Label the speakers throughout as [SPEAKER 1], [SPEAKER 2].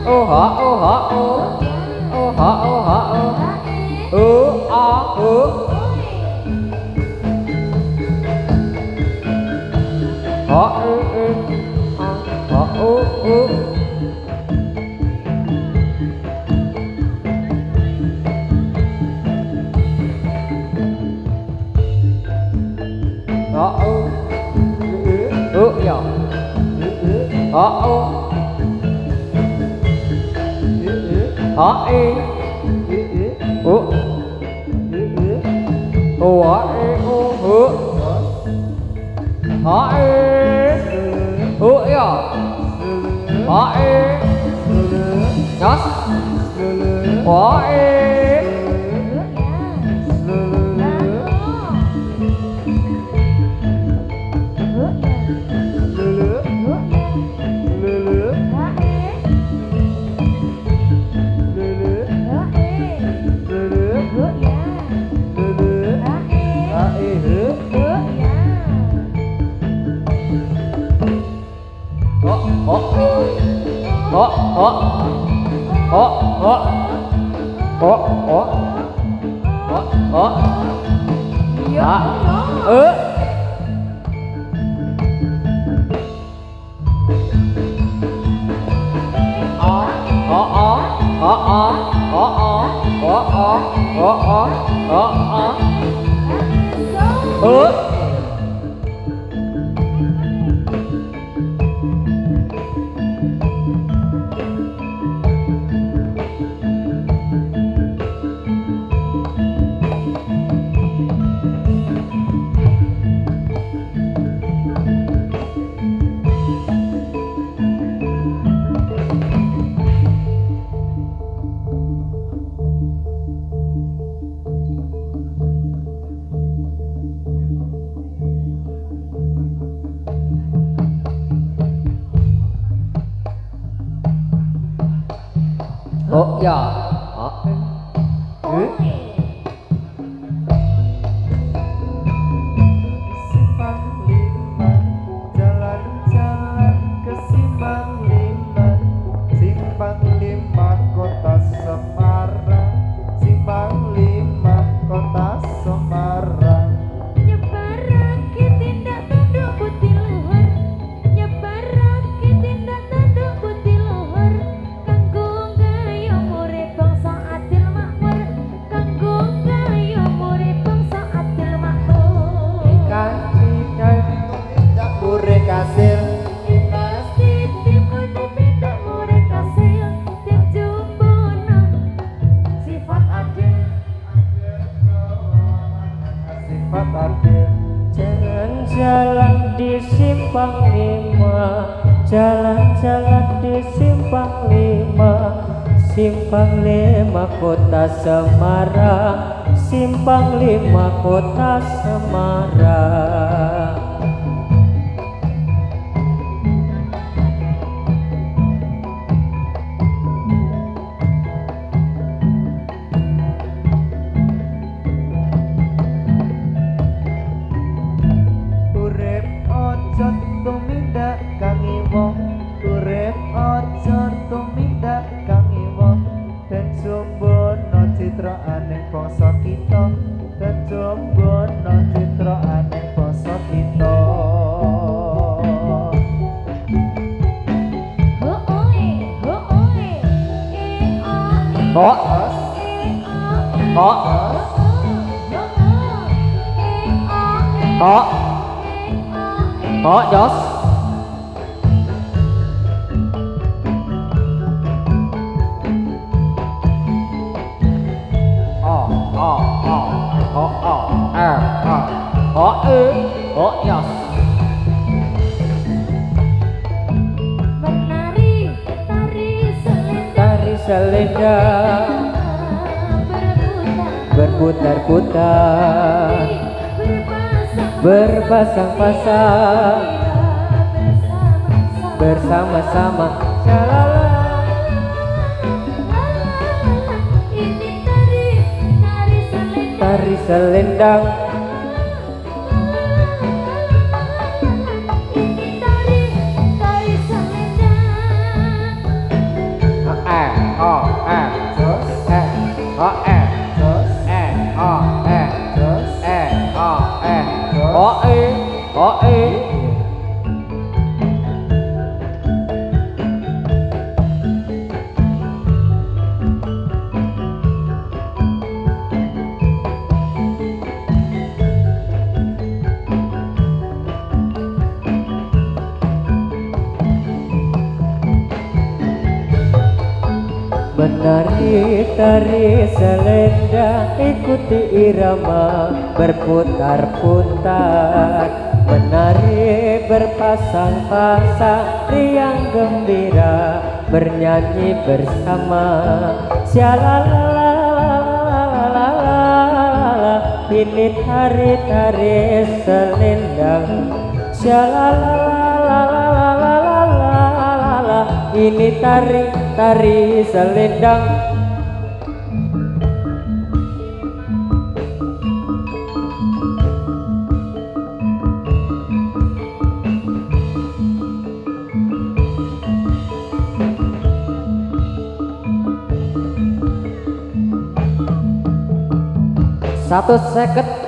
[SPEAKER 1] oh ha oh ha oh oh ha oh ha oh a oh ha ha oh ya oh ya jalan-jalan di simpang lima, jalan-jalan di simpang lima kota Semarang, simpang lima kota Semarang. Jos Jos menari tari selendang berputar-putar berpasang-pasang bersama-sama tari selendang Menari tari selendang ikuti irama berputar-putar. Menari berpasang-pasang riang gembira bernyanyi bersama. Syalalalalalala ini tari-tari selendang. Syalalalalalala ini tari-tari selendang. Satu seket.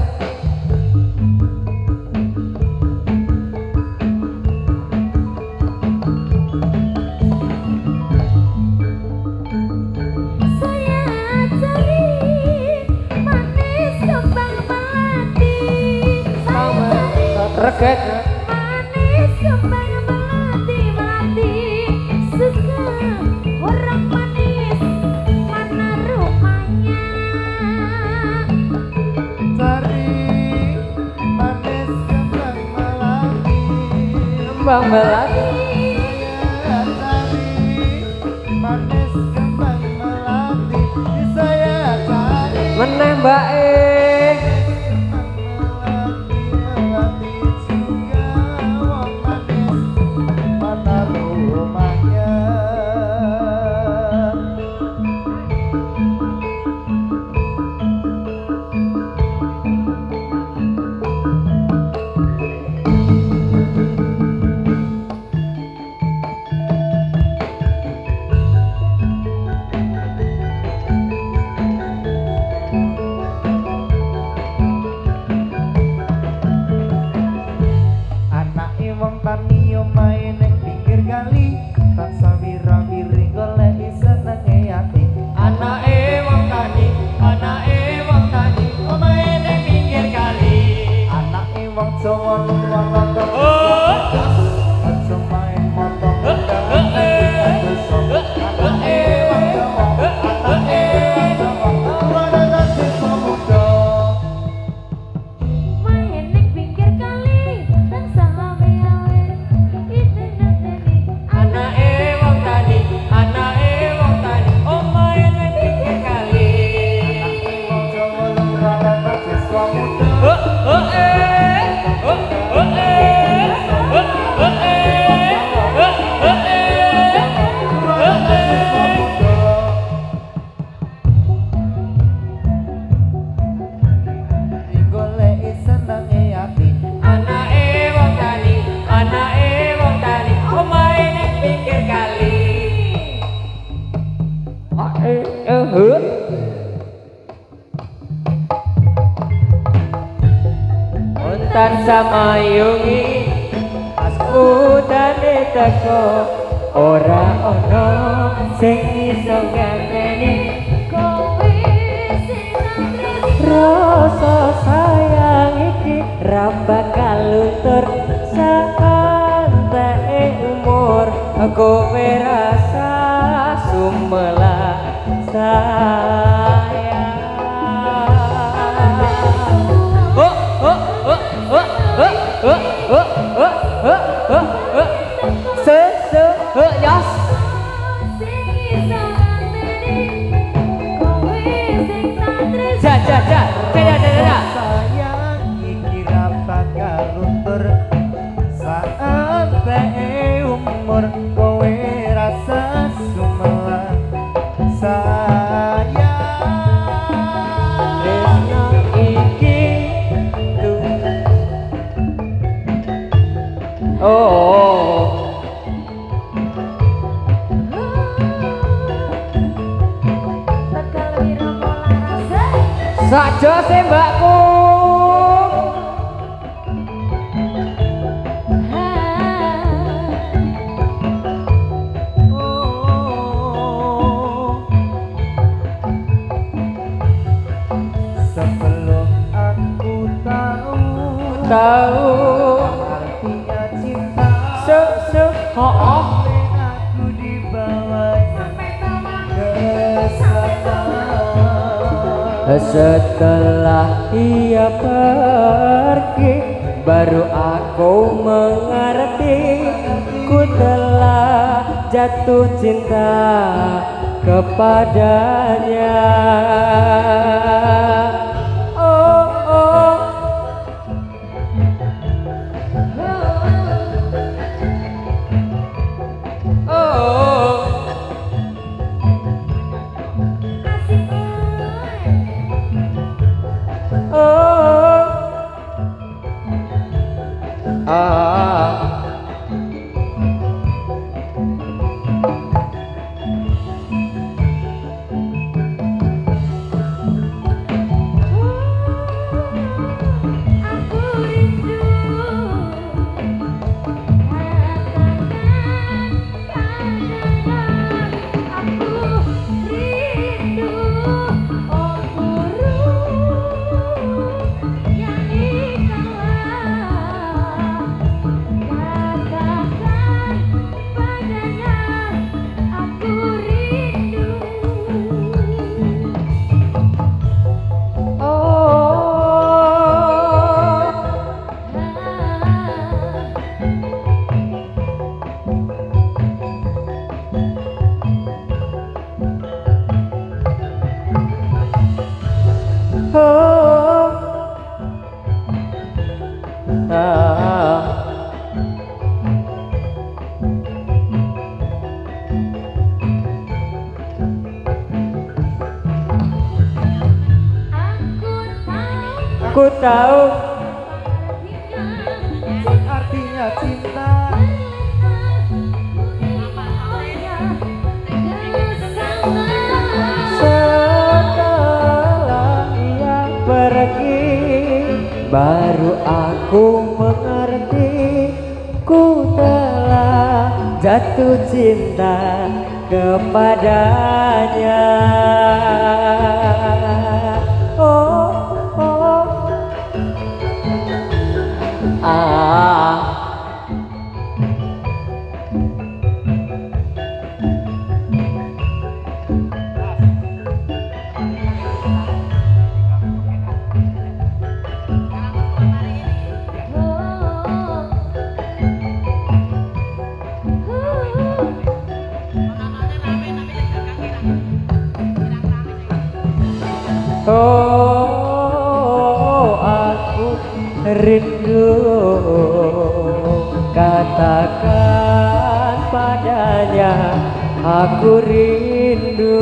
[SPEAKER 1] Reget
[SPEAKER 2] manis kembang melati suka orang manis mana rumahnya.
[SPEAKER 3] Cari manis kembang melati.
[SPEAKER 1] kembang melati.
[SPEAKER 3] Cari manis kembang melati. Saya cari
[SPEAKER 1] Menembak Untan sama yungi udane teko ora ono sing iso ngenteni
[SPEAKER 2] Kowe sing
[SPEAKER 1] rasa sayang iki ra bakal luntur sakanteke umur kowe rasa sumelah sayang. Yes.
[SPEAKER 3] sayang iki ra bakal luntur saat teh umur kowe rasa sumelah sayang.
[SPEAKER 1] Tresno iki oh saja sih mbakku.
[SPEAKER 3] Sebelum aku tahu artinya cinta,
[SPEAKER 1] Aku dibawanya
[SPEAKER 3] ke
[SPEAKER 1] Setelah ia pergi, baru aku mengerti, ku telah jatuh cinta kepadanya. Oh, oh. Oh, oh, ah.
[SPEAKER 2] Aku rindu
[SPEAKER 1] Ku tahu
[SPEAKER 3] artinya cinta.
[SPEAKER 1] setelah ia pergi, baru aku mengerti, ku telah jatuh cinta kepadanya. Oh, oh, ah. Oh, aku rindu, katakan padanya, aku rindu.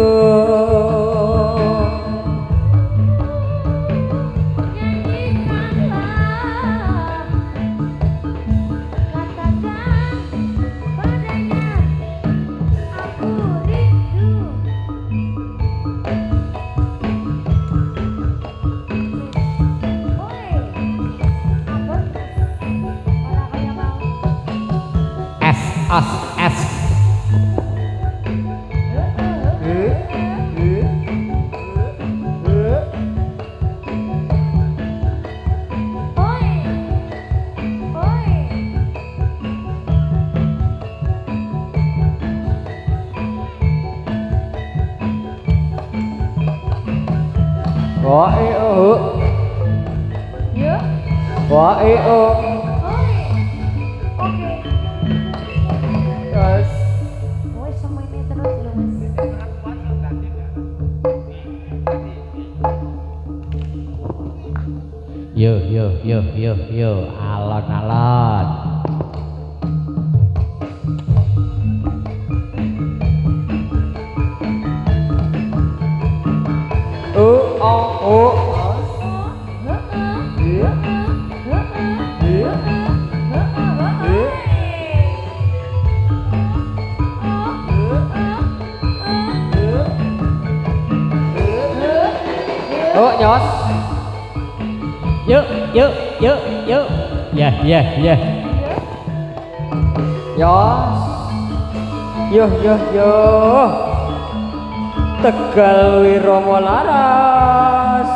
[SPEAKER 1] As, as. Wah, oh. Wah, oh. Yes. Yo, alon-alon. Oh. Oh, nyos. Yuk. Ya. Nyos. Yo. Tegal Wiromo Laras.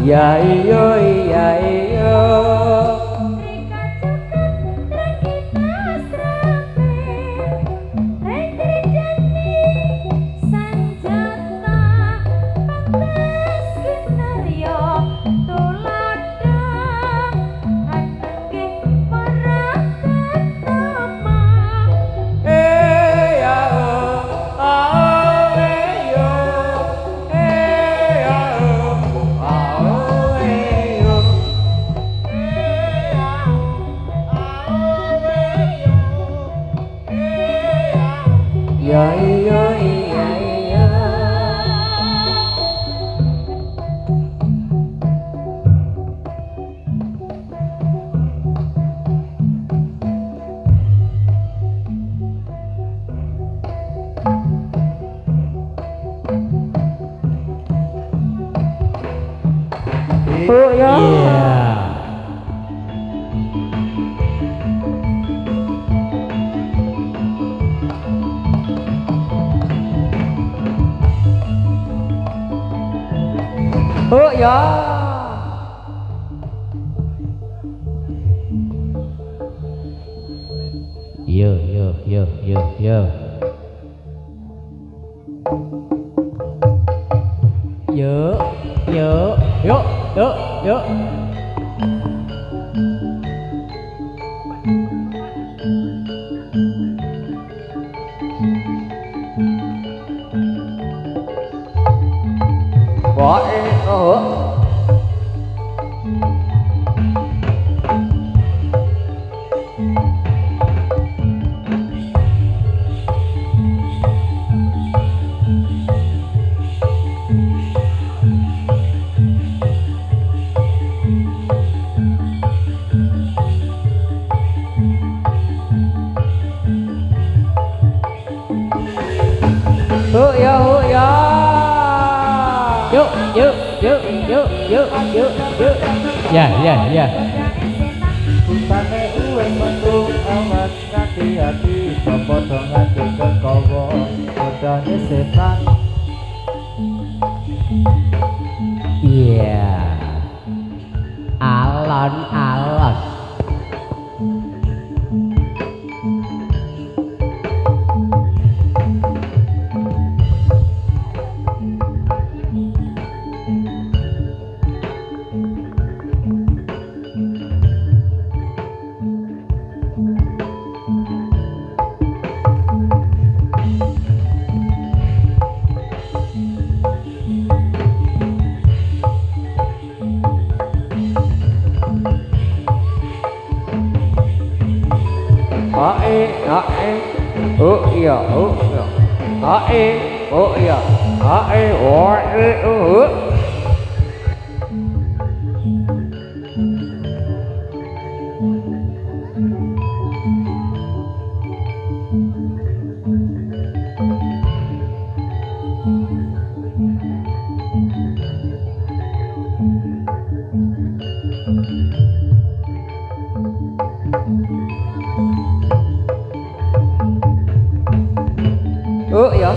[SPEAKER 1] Ya iyo iya iyo. Ya iya iya iya. Oh ya. Oh ya. Yo yo yo yo yo. Yo yo yo yo yo. Wah, ya ya. Yuk yuk yuk yuk yuk yuk yuk. Ya ya ya.
[SPEAKER 3] Butane uwes metu awas hati-hati padha ngati kekawa godane setan.
[SPEAKER 1] Iya. Alon-alon. Oh iya, oh iya. Oh iya. Oh iya. Oh iya.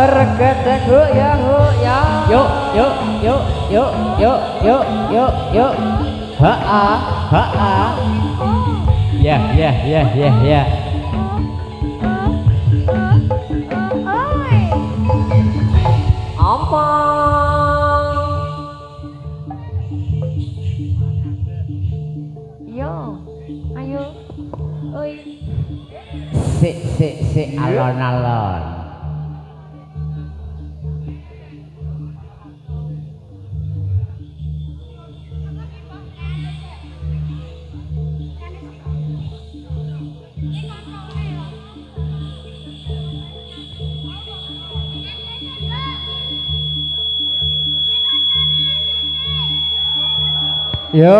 [SPEAKER 1] Reget ho ya ho ya. Yuk yuk yuk yuk yuk yuk yuk yuk. Ha. Ya ya ya ya ya. Apa? Yo, ayo. Oi. Sik alon-alon. Yo.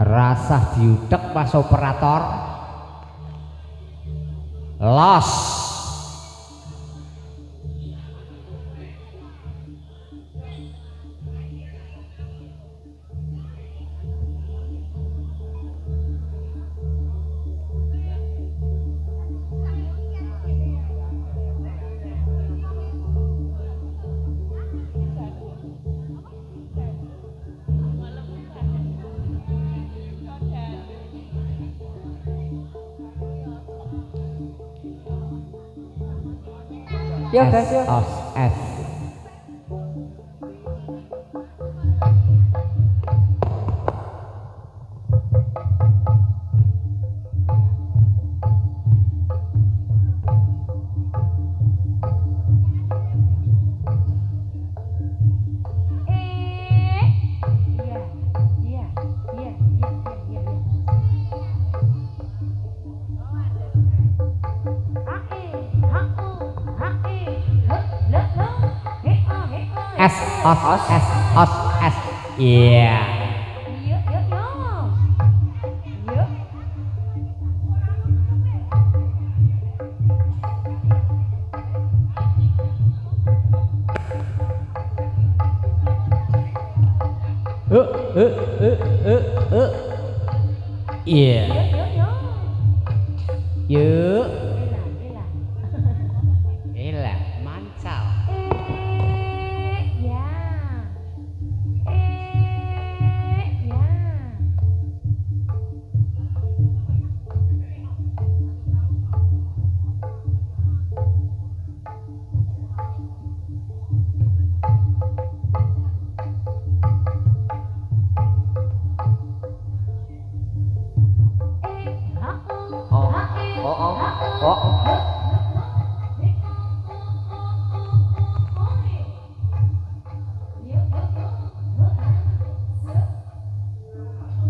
[SPEAKER 1] Rasah diudek pas operator. Los.
[SPEAKER 2] Yo guys yo.
[SPEAKER 1] S. S. Iya. Iya. Yuk. Elah, mancal.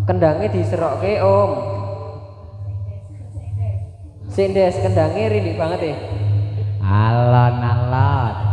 [SPEAKER 2] Kendangnya diserokke om. Sindes kendangnya rindik banget ya.
[SPEAKER 1] Alon-alon.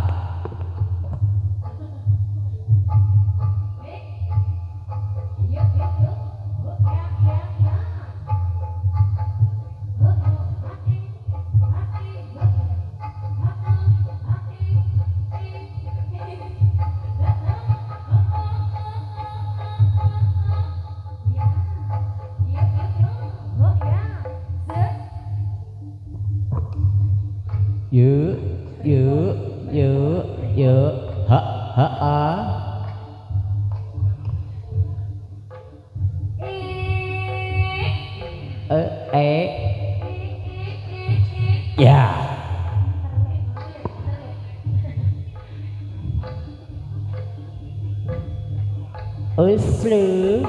[SPEAKER 1] Yuk. Ha. Ya. Uslu.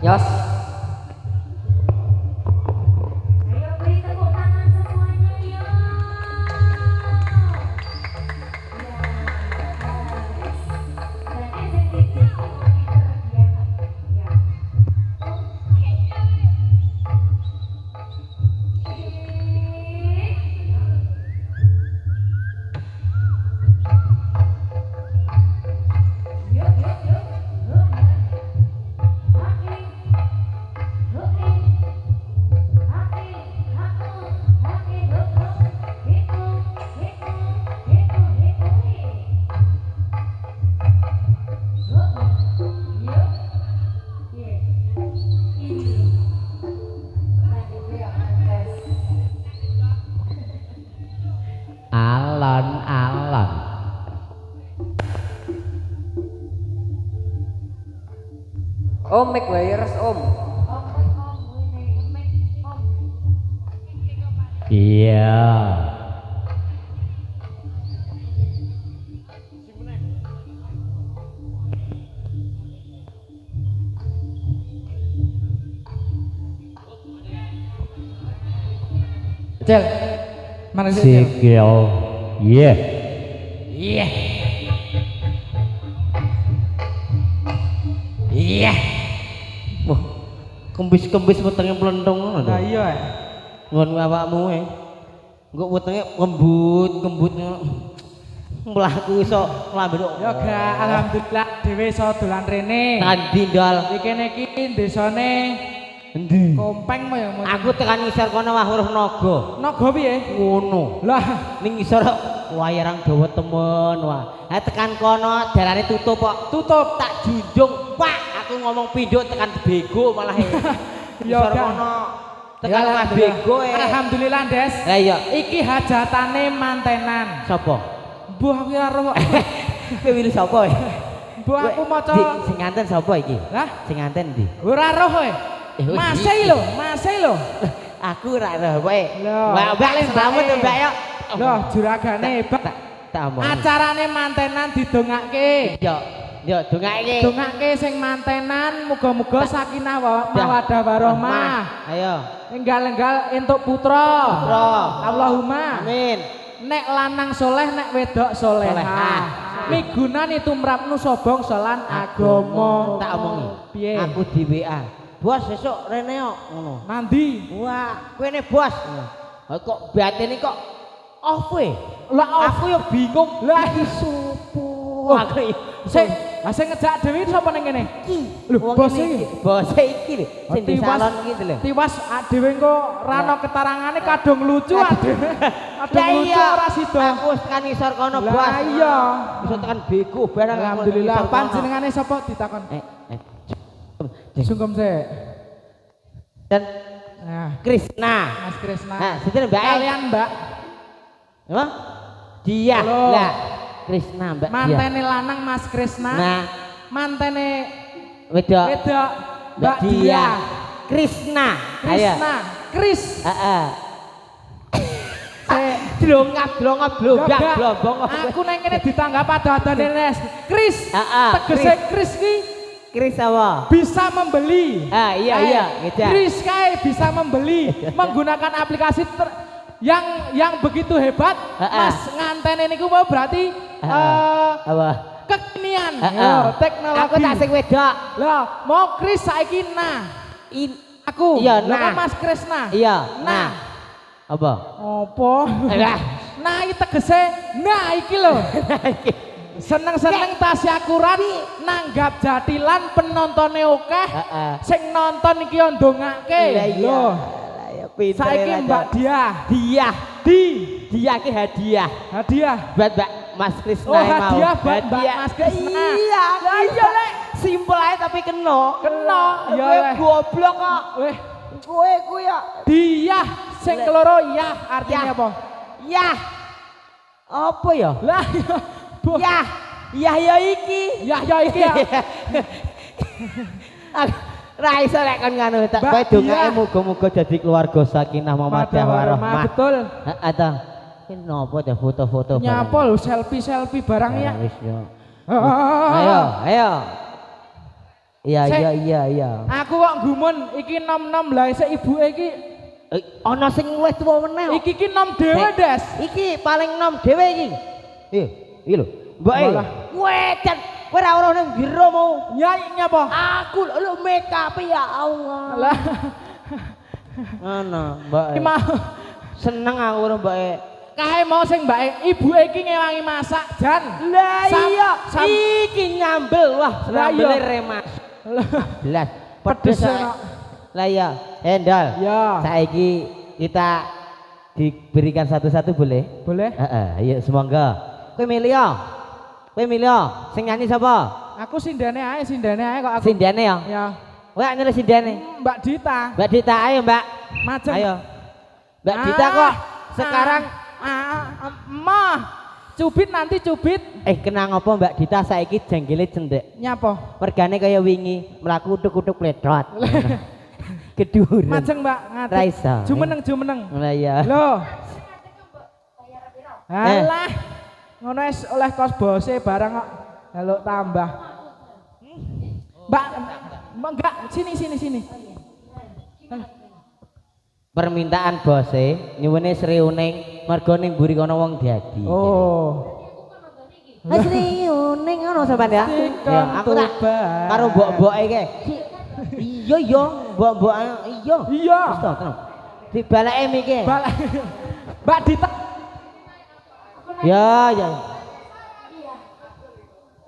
[SPEAKER 2] Yos.
[SPEAKER 1] Alon-alon.
[SPEAKER 2] Om make wires om.
[SPEAKER 1] Iya.
[SPEAKER 4] Cel, mana sih?
[SPEAKER 1] Sikil. Iya. Iya. Iya. Wah, kembis-kembis wetenge plendong ngono to.
[SPEAKER 4] Nah iya.
[SPEAKER 1] Ngon awakmu engko wetenge kembut mlaku iso lambe kok.
[SPEAKER 4] Ya gak, alhamdulillah dhewe iso dolan rene.
[SPEAKER 1] Tandi ndal.
[SPEAKER 4] Iki niki desane Endi? Kompeng mah ya.
[SPEAKER 1] Aku tekan ngisor kono wah huruf naga.
[SPEAKER 4] Naga piye?
[SPEAKER 1] Ngono.
[SPEAKER 4] Lah,
[SPEAKER 1] Ning ngisor wayarang dawa temen wah. Ha tekan kono dalane tutup kok.
[SPEAKER 4] tutup.
[SPEAKER 1] Tak junjung, Pak. Aku ngomong pindho tekan bego malah. Ngisor kono. Tekan
[SPEAKER 4] Ya,
[SPEAKER 1] wah bego
[SPEAKER 4] Alhamdulillah, Des.
[SPEAKER 1] Lah iya.
[SPEAKER 4] Iki hajatane mantenan.
[SPEAKER 1] Sapa?
[SPEAKER 4] Mbuh aku ora roh.
[SPEAKER 1] Kowe milih sapa?
[SPEAKER 4] Mbuh aku maca.
[SPEAKER 1] Sing nganten sapa iki?
[SPEAKER 4] Lah,
[SPEAKER 1] Sing nganten ndi?
[SPEAKER 4] ora roh kowe. Masih lho.
[SPEAKER 1] Aku ora roh kowe.
[SPEAKER 4] Loh,
[SPEAKER 1] Mbak selamat to Mbak yo.
[SPEAKER 4] Loh, juragane hebat.
[SPEAKER 1] Tak omong.
[SPEAKER 4] Acarane mantenan didongake.
[SPEAKER 1] Yo dongake.
[SPEAKER 4] Dongake sing mantenan muga-muga sakinah mawaddah warahmah.
[SPEAKER 1] Ayo.
[SPEAKER 4] Enggal-enggal entuk putra. Allahumma.
[SPEAKER 1] Amin.
[SPEAKER 4] Nek lanang soleh, nek wedok solehah.
[SPEAKER 1] Solehah.
[SPEAKER 4] Migunan itu mrapnu sobong solan agama.
[SPEAKER 1] Tak omongi.
[SPEAKER 4] Piye?
[SPEAKER 1] Aku di WA. Bos sesuk rene kok ngono.
[SPEAKER 4] Mandi.
[SPEAKER 1] Wah, kowe ne bos. Kok batene kok off we?
[SPEAKER 4] Lah
[SPEAKER 1] Aku yo bingung.
[SPEAKER 4] lah supo.
[SPEAKER 1] Aku
[SPEAKER 4] Sing ngejak dhewe sapa ning kene? Lho,
[SPEAKER 1] wong
[SPEAKER 4] bos
[SPEAKER 1] ini,
[SPEAKER 4] iki.
[SPEAKER 1] bos iki lho, sing di
[SPEAKER 4] Tiwas-
[SPEAKER 1] salon gitu lho.
[SPEAKER 4] Tiwas dhewe engko rano ketarangane kadung lucu dhewe. Kadung lucu ora sida.
[SPEAKER 1] Aku wis tekan isor kono, Bos.
[SPEAKER 4] Lah iya.
[SPEAKER 1] Bisa tekan bego barang.
[SPEAKER 4] Alhamdulillah.
[SPEAKER 1] Aku isor kono.
[SPEAKER 4] Panjenengane sapa ditakon? Sungkem sik.
[SPEAKER 1] Dan
[SPEAKER 4] Nah,
[SPEAKER 1] Krisna.
[SPEAKER 4] Mas Krisna.
[SPEAKER 1] Nah, sinten Mbak?
[SPEAKER 4] Kalian Mbak,
[SPEAKER 1] Apa? Dia.
[SPEAKER 4] Halo.
[SPEAKER 1] Lah, Krisna Mbak. Dia.
[SPEAKER 4] mantene lanang Mas Krisna.
[SPEAKER 1] Nah,
[SPEAKER 4] Mantene
[SPEAKER 1] wedok
[SPEAKER 4] wedok
[SPEAKER 1] Mbak Dia. Krisna. Ayo.
[SPEAKER 4] Krisna. Kris.
[SPEAKER 1] Heeh.
[SPEAKER 4] Sik.
[SPEAKER 1] Blongap blombang
[SPEAKER 4] Gak,
[SPEAKER 1] blombong.
[SPEAKER 4] Aku nang kene ditanggap ada-adane Nes. Kris.
[SPEAKER 1] Heeh,
[SPEAKER 4] Tegese Kris ki
[SPEAKER 1] Kris apa?
[SPEAKER 4] bisa membeli.
[SPEAKER 1] Ah, iya, gitu.
[SPEAKER 4] Kris kae bisa membeli menggunakan aplikasi yang begitu hebat. Mas ngantene niku mau berarti
[SPEAKER 1] Apa?
[SPEAKER 4] kekinian.
[SPEAKER 1] Heeh.
[SPEAKER 4] Yo, teknologi.
[SPEAKER 1] Aku tak sing wedok.
[SPEAKER 4] Lah, mau Kris saiki nah. Aku.
[SPEAKER 1] Iya,
[SPEAKER 4] Lah,
[SPEAKER 1] nah.
[SPEAKER 4] kan Mas Krisna.
[SPEAKER 1] Iya.
[SPEAKER 4] Nah.
[SPEAKER 1] Apa?
[SPEAKER 4] Apa?
[SPEAKER 1] Lah.
[SPEAKER 4] Nah, iki tegese nah iki lho. Seneng-seneng tasyakuran nanggap jatilan penontonnya oke.
[SPEAKER 1] Heeh.
[SPEAKER 4] Sing nonton iki yo ndongake.
[SPEAKER 1] Lah iya.
[SPEAKER 4] Loh,
[SPEAKER 1] Lah ya pinter.
[SPEAKER 4] saiki Mbak
[SPEAKER 1] Dia. Dia ki hadiah
[SPEAKER 4] hadiah.
[SPEAKER 1] buat Mbak Mas Krisna
[SPEAKER 4] Oh,
[SPEAKER 1] mau.
[SPEAKER 4] hadiah buat Mbak Mas Krisna.
[SPEAKER 1] Iya,
[SPEAKER 4] Lah iya lek
[SPEAKER 1] simpel aja tapi kena.
[SPEAKER 4] kena. Ya
[SPEAKER 1] Kowe
[SPEAKER 4] lek.
[SPEAKER 1] goblok kok.
[SPEAKER 4] Weh,
[SPEAKER 1] Kowe ya.
[SPEAKER 4] dia sing keloro ya artinya
[SPEAKER 1] Ya.
[SPEAKER 4] apa?
[SPEAKER 1] Ya. Apa ya?
[SPEAKER 4] Lah iya. Bu.
[SPEAKER 1] Ya. Ya iki.
[SPEAKER 4] Ya iki ya.
[SPEAKER 1] Ra iso lek kon ngono tak
[SPEAKER 4] Mbak
[SPEAKER 1] kowe dongake
[SPEAKER 4] Dia.
[SPEAKER 1] muga-muga dadi keluarga sakinah mawaddah warahmah.
[SPEAKER 4] Betul.
[SPEAKER 1] Heeh ta. Ini napa ta foto-foto barang?
[SPEAKER 4] Nyapa lho selfie barang ya.
[SPEAKER 1] Wis yo.
[SPEAKER 4] Ayo.
[SPEAKER 1] Ayo. Iya
[SPEAKER 4] Sik.
[SPEAKER 1] iya.
[SPEAKER 4] Aku kok gumun iki nom-nom lah sik ibuke iki.
[SPEAKER 1] Ana sing luwih tuwa meneh.
[SPEAKER 4] Iki ki nom dhewe, Des.
[SPEAKER 1] Iki paling nom dhewe iki. Iki lho. Mbak
[SPEAKER 4] Malah.
[SPEAKER 1] kowe jan kowe ora ora ning biro mau.
[SPEAKER 4] Nyai nyapa?
[SPEAKER 1] Aku lho make up ya Allah.
[SPEAKER 4] Lah.
[SPEAKER 1] Ngono, Mbak.
[SPEAKER 4] Iki mau
[SPEAKER 1] Seneng aku karo Mbak.
[SPEAKER 4] kae mau sing mbake ibuke iki ngewangi masak jan.
[SPEAKER 1] Lah
[SPEAKER 4] Sam-
[SPEAKER 1] iya,
[SPEAKER 4] sam-
[SPEAKER 1] iki nyambel wah,
[SPEAKER 4] Lah
[SPEAKER 1] nyambel
[SPEAKER 4] iya.
[SPEAKER 1] remas.
[SPEAKER 4] Lah.
[SPEAKER 1] Belas,
[SPEAKER 4] Pedes
[SPEAKER 1] pedes.
[SPEAKER 4] enak.
[SPEAKER 1] Lah iya, Endal.
[SPEAKER 4] Ya.
[SPEAKER 1] Saiki kita diberikan satu-satu boleh?
[SPEAKER 4] Boleh?
[SPEAKER 1] Heeh, ayo semoga. Kowe milih ya. Kowe milih ya. Sing nyanyi sapa?
[SPEAKER 4] Aku sindane ae kok aku.
[SPEAKER 1] Sindane ya.
[SPEAKER 4] Ya.
[SPEAKER 1] Kowe nyelih sindane.
[SPEAKER 4] Mbak Dita.
[SPEAKER 1] Mbak Dita ayo, Mbak.
[SPEAKER 4] Macem.
[SPEAKER 1] Ayo. Mbak Dita kok sekarang
[SPEAKER 4] mah cubit nanti cubit
[SPEAKER 1] kenang apa Mbak Dita saiki jenggele cendek.
[SPEAKER 4] nyapa?
[SPEAKER 1] Mergane kaya wingi mlaku utuk-utuk pledot. Keduren.
[SPEAKER 4] Majeng Mbak ngadeg.
[SPEAKER 1] Ra iso.
[SPEAKER 4] Jumeneng.
[SPEAKER 1] Lah iya.
[SPEAKER 4] Loh. Alah. Ngono wis oleh kos bose barang kok. Halo tambah. Mbak enggak sini.
[SPEAKER 1] Permintaan bose nyuwune sriuning mergo ning mburi kono wong dadi.
[SPEAKER 4] Oh.
[SPEAKER 1] Sriuning ngono sampean ya.
[SPEAKER 4] Dikon
[SPEAKER 1] Ya, aku tak
[SPEAKER 4] tobat.
[SPEAKER 1] karo mbok-mboke iki. Iya, mbok-mbok iya.
[SPEAKER 4] Iya.
[SPEAKER 1] Wis to, tenang. Dibaleke miki.
[SPEAKER 4] Balik. Mbak Dita.
[SPEAKER 1] Ya.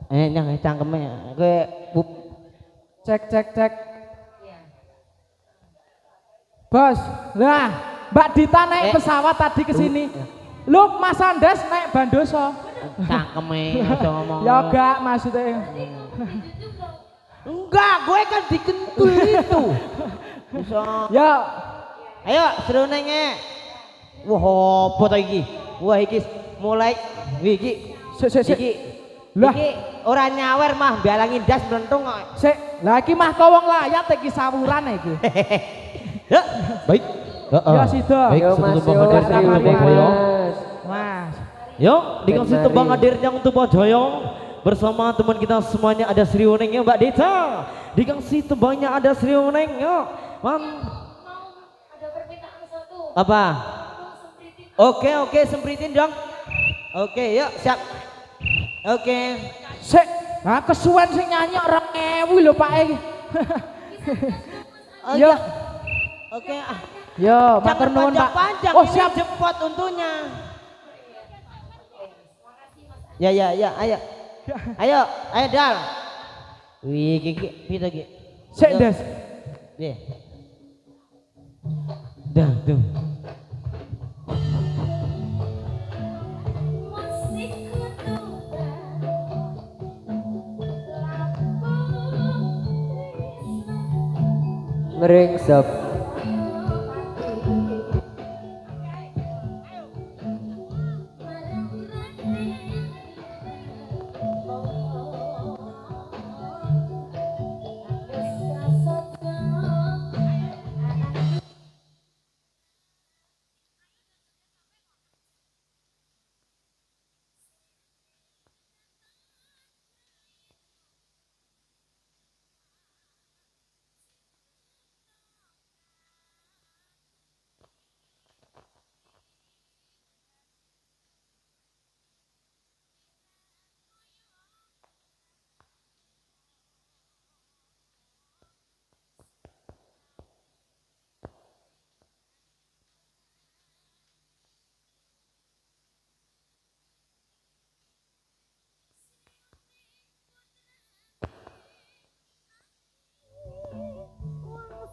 [SPEAKER 1] Nyang cangkeme kowe
[SPEAKER 4] Cek. Bos, lah Mbak Dita naik pesawat tadi ke sini. Lu Mas Andes naik Bandoso.
[SPEAKER 1] Cangkeme aja ngomong.
[SPEAKER 4] Ya enggak maksudnya.
[SPEAKER 1] Enggak, gue kan dikentul itu. Bisa.
[SPEAKER 4] Ya,
[SPEAKER 1] Ayo seru nenge. Wah, apa ta iki? Wah iki mulai iki. Iki.
[SPEAKER 4] Lah,
[SPEAKER 1] iki ora nyawer mah bialangi das mlentung kok.
[SPEAKER 4] sik, lah iki mah kawong layat iki sawuran iki.
[SPEAKER 1] Ya, baik.
[SPEAKER 4] Ya sida.
[SPEAKER 1] Baik,
[SPEAKER 2] Yo
[SPEAKER 1] satu
[SPEAKER 2] Mas,
[SPEAKER 1] tembang
[SPEAKER 2] yo,
[SPEAKER 1] hadir
[SPEAKER 2] Sri
[SPEAKER 1] yang untuk Boyo.
[SPEAKER 2] Mas.
[SPEAKER 4] Mas.
[SPEAKER 1] Yuk, dikasih
[SPEAKER 2] Mari.
[SPEAKER 1] tembang hadir yang untuk Boyo. Bersama teman kita semuanya ada Sri Uning ya Mbak Dita. Dikasih tembangnya ada Sri Uning ya.
[SPEAKER 5] Ada permintaan satu.
[SPEAKER 1] Apa?
[SPEAKER 5] Sempritin.
[SPEAKER 1] Oke, sempritin dong. Oke, yuk siap. Oke.
[SPEAKER 4] Sik, nah kesuwen sing nyanyi 2000 lho Pak iki.
[SPEAKER 1] Oh,
[SPEAKER 4] Yo.
[SPEAKER 1] iya. Oke.
[SPEAKER 4] Yo, matur
[SPEAKER 1] Jangan
[SPEAKER 4] nuwun Pak.
[SPEAKER 1] panjang-panjang.
[SPEAKER 4] Oh,
[SPEAKER 1] ini
[SPEAKER 4] siap.
[SPEAKER 1] jemput untunya. Ya, ayo. Ayo Dal. Wih, kita Ki.
[SPEAKER 4] Sik,
[SPEAKER 1] Yuk.
[SPEAKER 4] Des.
[SPEAKER 1] Nih. Dah, tuh.
[SPEAKER 5] Masih ketuban.
[SPEAKER 2] Merengsep.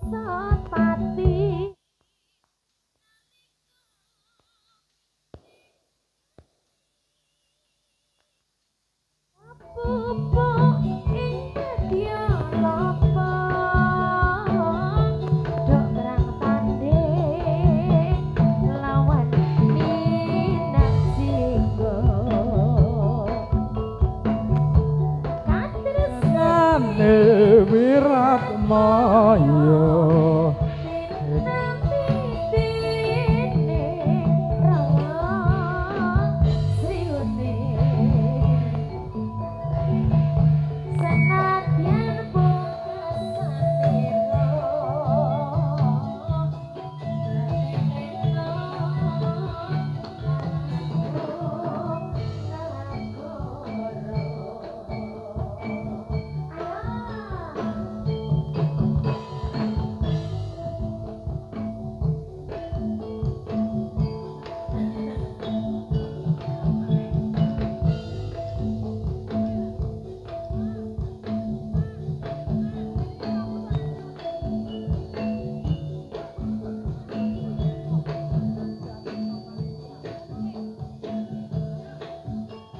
[SPEAKER 5] Sepati. Pupuk ing dia lapa. Dok perang tanding lawan minang singgo. Katerus
[SPEAKER 4] Ngane wirat maya.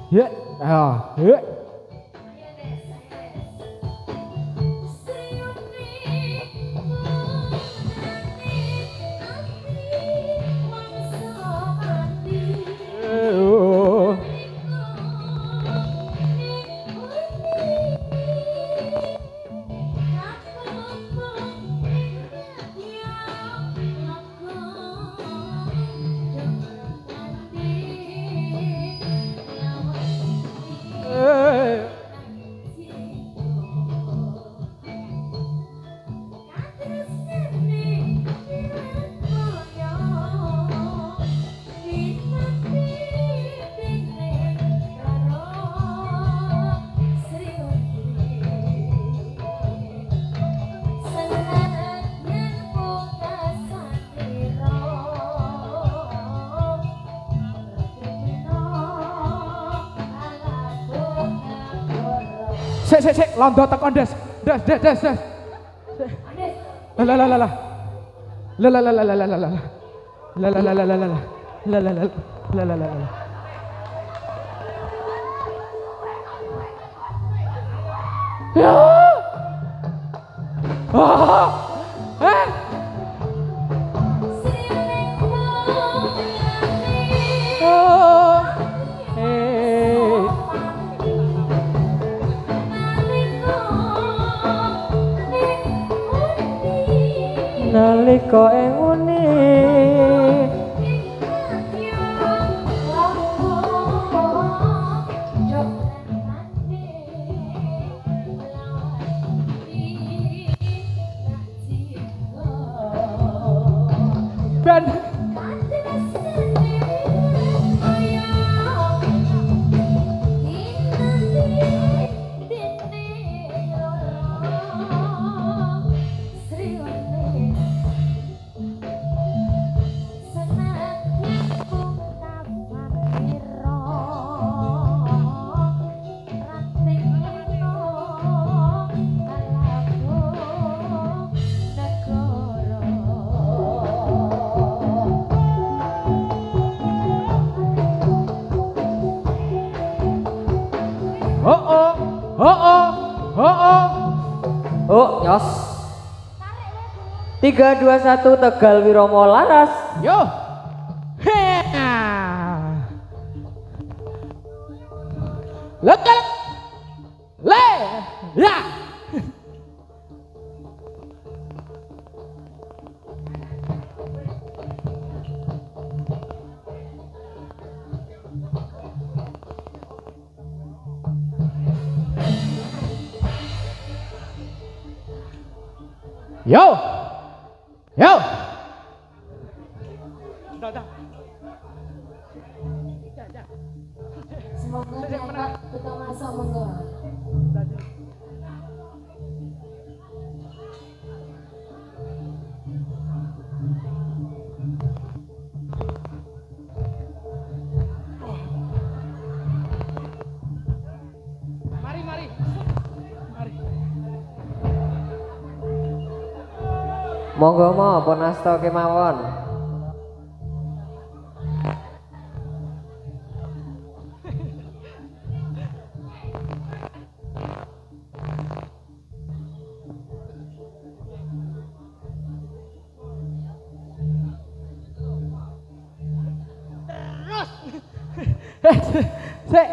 [SPEAKER 4] Ya, ya. Sik, londo tekan Des. Des. Lah. La la la la la la la la. La la la la la la la. La la la la la la la. Ya. Oh. Eh. Oh. Eh.
[SPEAKER 2] Nalika ing uni
[SPEAKER 4] Ben. Oh oh. Oh oh. Oh oh.
[SPEAKER 2] oh nyos 3 2 1 Tegal Wiromo laras
[SPEAKER 4] Yo. Hea. Lekal. Le. Ya. Yo. Yo.
[SPEAKER 5] Semoga dapat betul masuk monggo.
[SPEAKER 4] Mari mari. Mari.
[SPEAKER 2] monggo mo pun asta kemawon
[SPEAKER 4] Sik.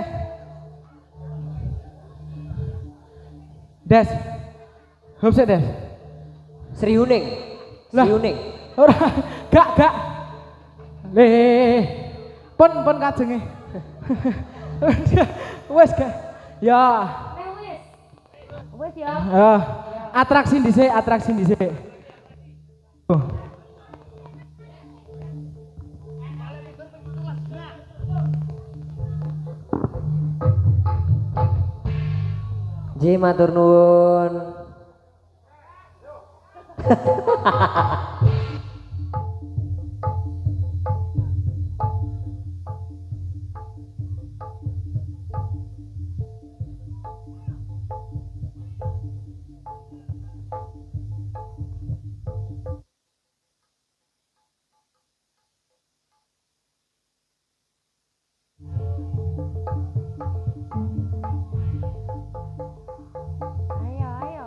[SPEAKER 4] Des. Hop sik, Des.
[SPEAKER 2] Sri Uning
[SPEAKER 4] Lah.
[SPEAKER 2] Sri Uning
[SPEAKER 4] Ora, gak. Le. Pun kajenge. Wes gak. Ya.
[SPEAKER 5] Wes ya.
[SPEAKER 4] Atraksi dhisik. Oh.
[SPEAKER 2] Ji matur nuwun
[SPEAKER 5] Ayo.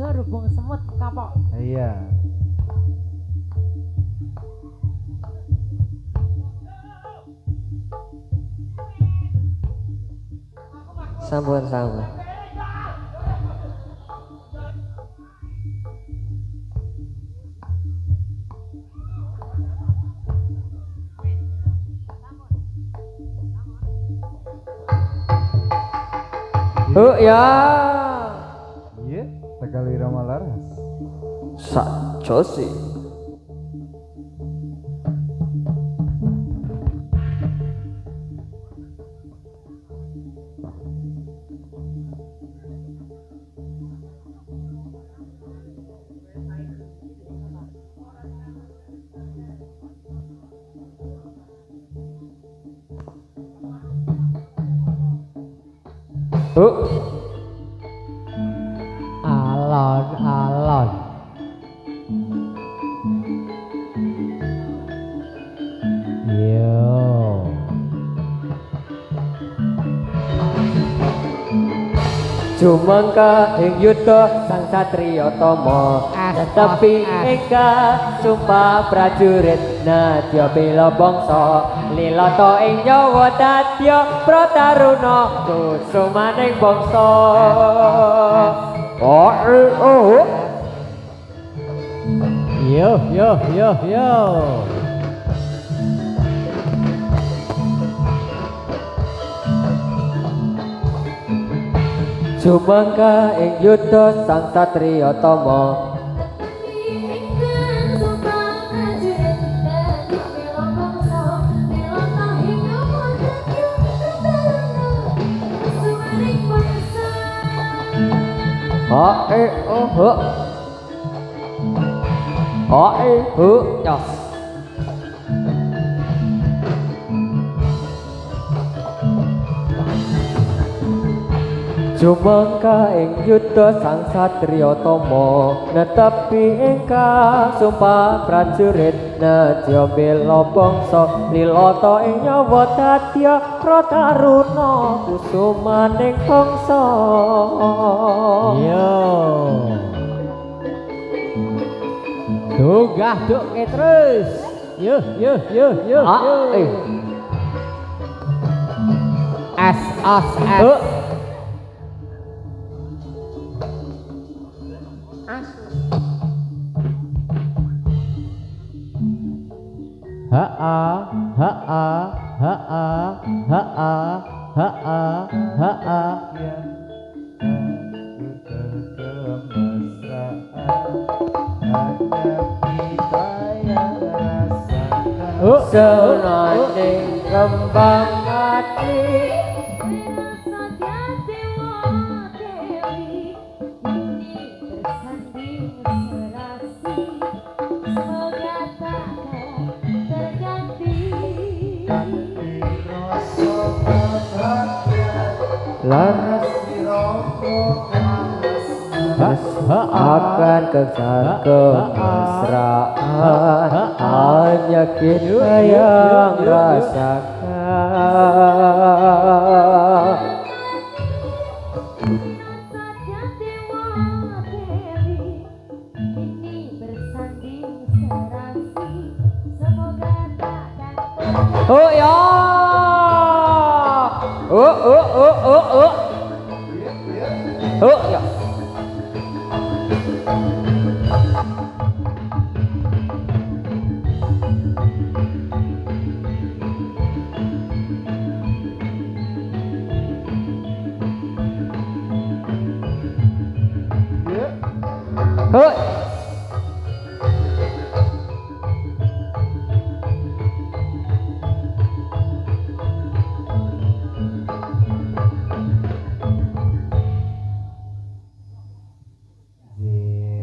[SPEAKER 1] aja rubung semut kapok.
[SPEAKER 3] Iya.
[SPEAKER 2] Sambun sambun. Oh ya.
[SPEAKER 3] Iya, Tegal Wirama Laras.
[SPEAKER 2] Sak josi.
[SPEAKER 1] Alon alon. Yo.
[SPEAKER 2] Jumangka ing yuda sang satriya tama tepi engka sumpah prajurit nadya bela bangsa lilata ing nyawa dadya prataruna kusumaning bangsa
[SPEAKER 1] Yo yo yo yo.
[SPEAKER 2] Jumangka ing yuda sang satriya tama nyos Jumangka ing yuda sang satriya tama netepi engka sumpah prajurit nadya bela bangsa lilata ing nyawa dadya prataruna kusumaning bangsa
[SPEAKER 1] Yo. Tunggah duke terus. Yo yo yo yo yo. As as as. Ha a ha a ha a ha a ha a ha a.
[SPEAKER 2] Senaning kembang hati laras akan kejar kemesraan hanya kita yang rasakan oh ya oh ya Hoi.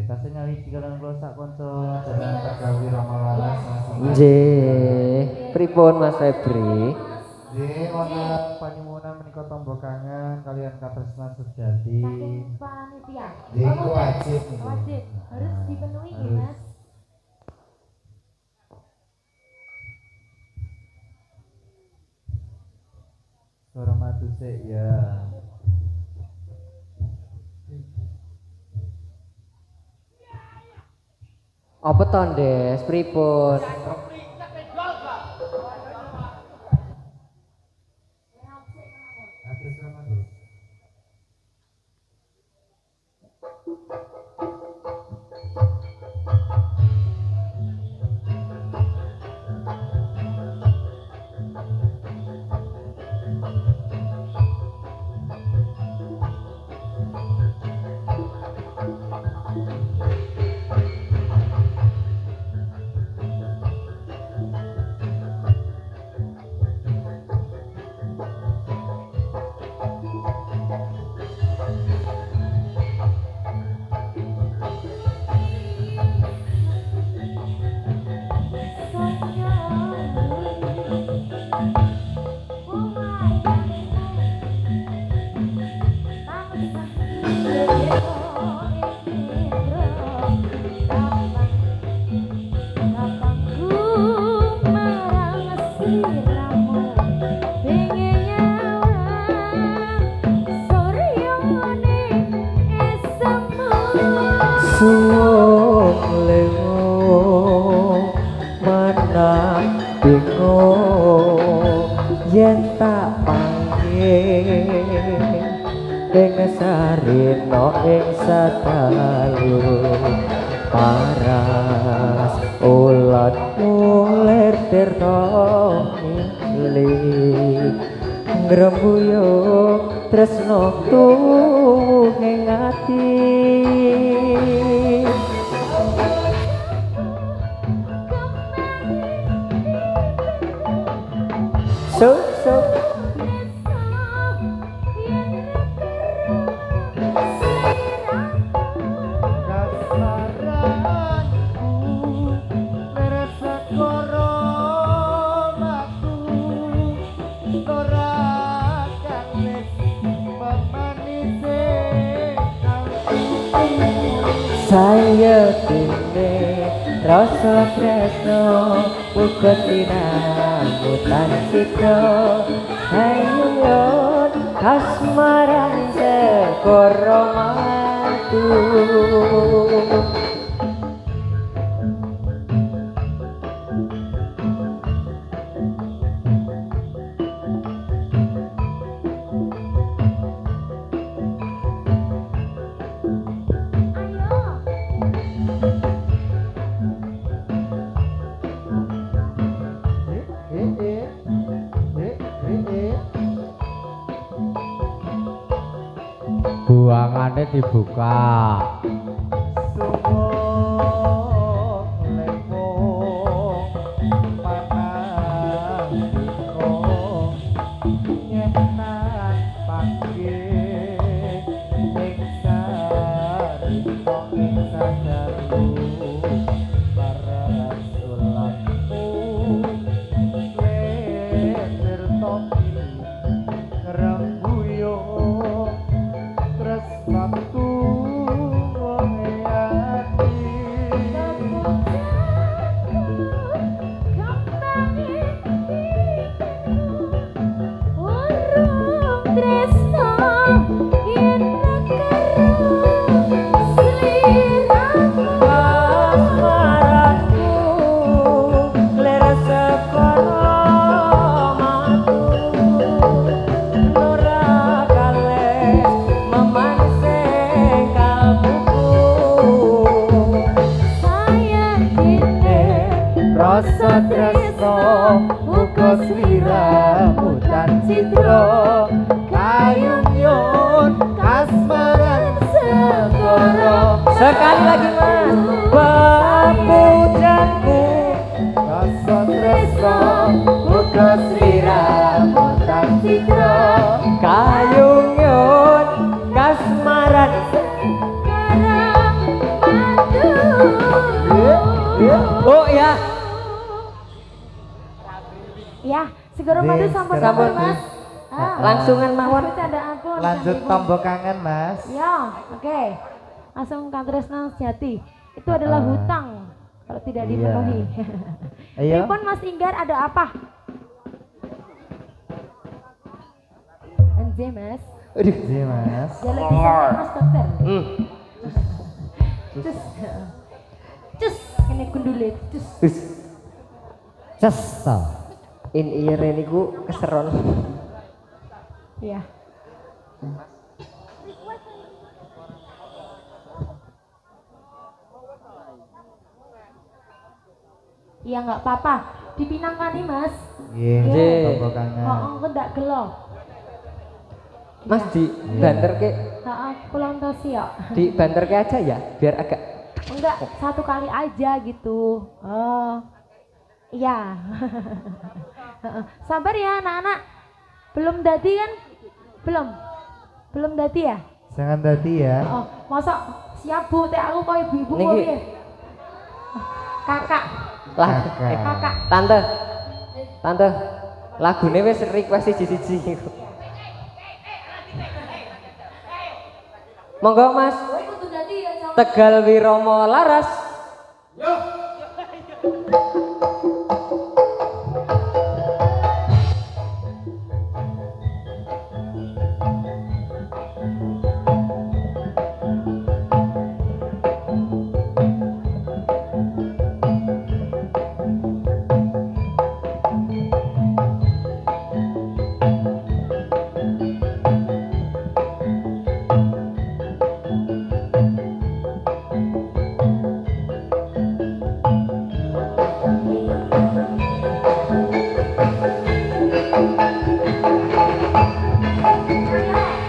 [SPEAKER 3] Tasnya nyali cigalan kula sak kanca jalan Tegal Wirama Laras.
[SPEAKER 2] Nggih, pripun Mas Febri?
[SPEAKER 3] Nggih, wonten panyuwunan menika tombo kangen kalian katresnan sejati.
[SPEAKER 5] Panitia.
[SPEAKER 3] Nggih, itu wajib niku.
[SPEAKER 5] Wajib, harus dipenuhi ya, Mas.
[SPEAKER 3] Suara madu sik ya.
[SPEAKER 2] Apa to, Des? Pripun? Suwung lengo mana bingung yen tak panggil ing sarina ing sadalu paras ulat mulir tirta mili ngrembuyung tresno tuwuh ing ati. So saya kini rasa tresno uga tinamutan citra hayun kasmaran segoro matu.
[SPEAKER 1] Buangannya dibuka. Rasa tresno muga sliramutan citra kayun kasmaran segoro. Sekali lagi Mas. Papujanku rasa tresno muga sliramutan citra kayun kasmaran sekarang madu. Oh ya.
[SPEAKER 5] Ya, segera madu sampun Mas.
[SPEAKER 2] Langsungan mawon.
[SPEAKER 3] Lanjut tombok kangen Mas.
[SPEAKER 5] Ya, oke. Langsung Katresna Sejati. Itu adalah hutang kalau tidak dipenuhi.
[SPEAKER 3] Ayo.
[SPEAKER 5] Telepon Mas Inggar ada apa? Anjay Mas.
[SPEAKER 3] Aduh, iya Mas.
[SPEAKER 5] Jalan bisa Mas dokter. Cus. kene gundulit.
[SPEAKER 2] Ces to. In ear niku keseron.
[SPEAKER 5] Iya. Iya nggak apa-apa, dipinangkan nih mas.
[SPEAKER 3] Nggih, tombo kangen.
[SPEAKER 5] Oh, nggak gelo.
[SPEAKER 2] Mas di banter ke
[SPEAKER 5] Pulang tosi ya.
[SPEAKER 2] di banter ke aja ya biar agak
[SPEAKER 5] Enggak, satu kali aja gitu. Oh, iya. Sabar ya anak-anak. Belum dadi kan? Belum dadi ya?
[SPEAKER 3] Jangan tadi ya.
[SPEAKER 5] Oh, masa siap bu, teh aku kau ibu-ibu kok
[SPEAKER 2] Niki.
[SPEAKER 5] ya? Kakak,
[SPEAKER 2] lah
[SPEAKER 5] kakak.
[SPEAKER 2] tante lagune wis request siji-siji. Monggo mas Tegal Wiromo Laras.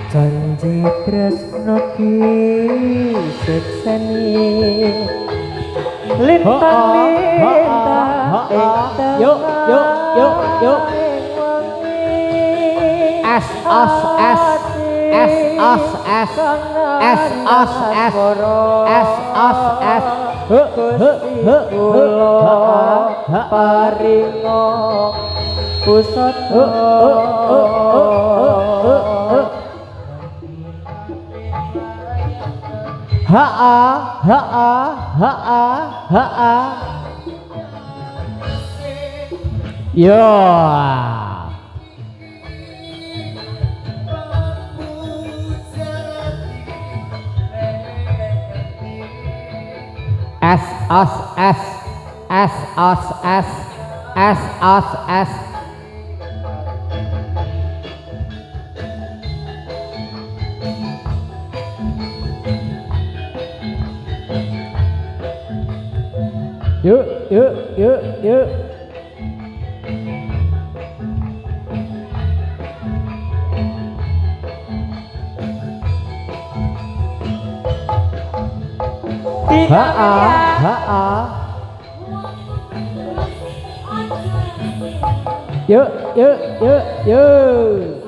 [SPEAKER 2] Janji tresno ki sekseni lintang-lintang
[SPEAKER 1] Yuk. S.
[SPEAKER 2] paringo pusat
[SPEAKER 1] Yo. S. Yuk. Yuk.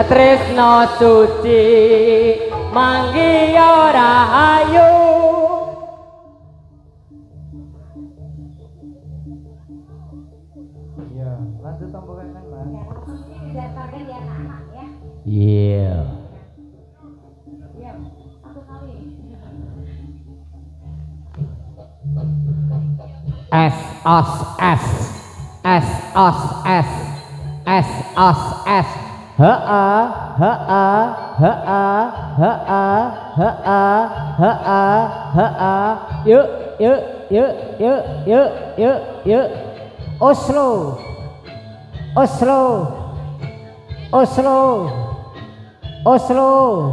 [SPEAKER 1] Tresno suci manggi ora ayu.
[SPEAKER 3] Iya, lanjut tombo kangen mas.
[SPEAKER 5] Didaftarkan ya anak-anak ya.
[SPEAKER 1] Iya.
[SPEAKER 5] Iya, satu kali.
[SPEAKER 1] S. Yuk. Oslo.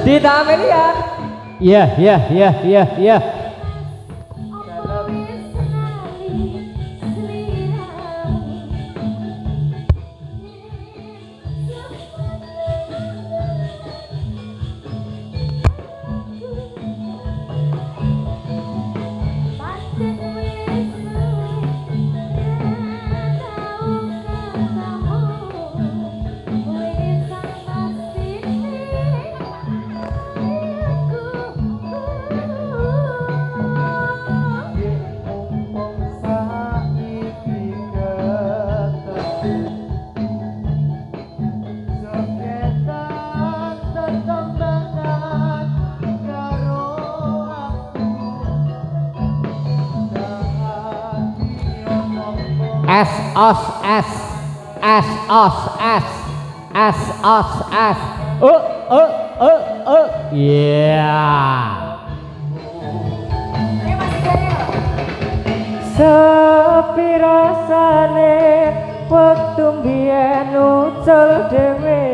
[SPEAKER 2] Dita Amelia.
[SPEAKER 1] Iya. S os S S os S S os S
[SPEAKER 2] Sepi rasane waktu mbiyen ucul dhewe